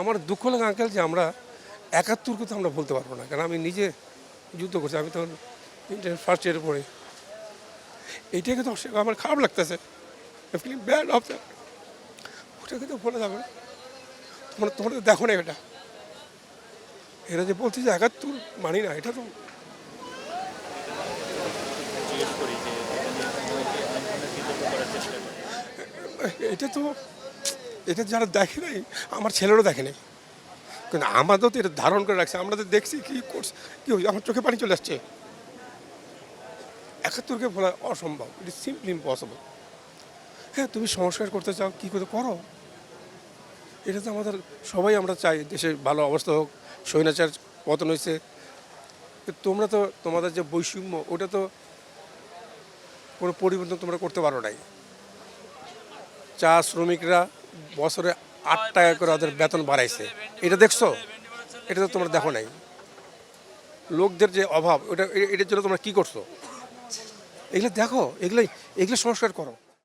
আমার দুঃখ লাগে আঙ্কেল যে আমরা ৭১ কথা আমরা বলতে পারবো না, কারণ আমি নিজে যুদ্ধ করছি। আমি তখন ইন্টার ফার্স্ট ইয়ারে পড়ি। এইটাকে তো আমার খারাপ লাগতেছে, ফিলিং ব্যাড অফ দ্যাট। ওটাকে তো বলে যাবে না, তোমরা তো দেখো না এটা। এরা যে বলছে যে ৭১ মানি না, এটা তো এটা তো এটা যারা দেখে নাই, আমার ছেলেরও দেখে নাই, কিন্তু আমাদের তো এটা ধারণ করে রাখছে। আমরা তো দেখছি কী করছে, কী হয়েছে, আমার চোখে পানি চলে আসছে। ৭১কে বলা অসম্ভব, ইট ইজ সিম্পলি ইম্পসিবল। হ্যাঁ, তুমি সংস্কার করতে চাও, কী করে করো। এটা তো আমাদের সবাই আমরা চাই দেশের ভালো অবস্থা হোক, স্বৈরাচার পতন হয়েছে। তোমরা তো তোমাদের যে বৈষম্য, ওটা তো কোনো পরিবর্তন তোমরা করতে পারো নাই। চা শ্রমিকরা বছরে ৮ টাকা করে ওদের বেতন বাড়াইছে, এটা দেখছো? এটা তো তোমরা দেখো নাই। লোকদের যে অভাব, ওটা এটার জন্য তোমরা কী করছো? এগুলো দেখো, এগুলো সংস্কার করো।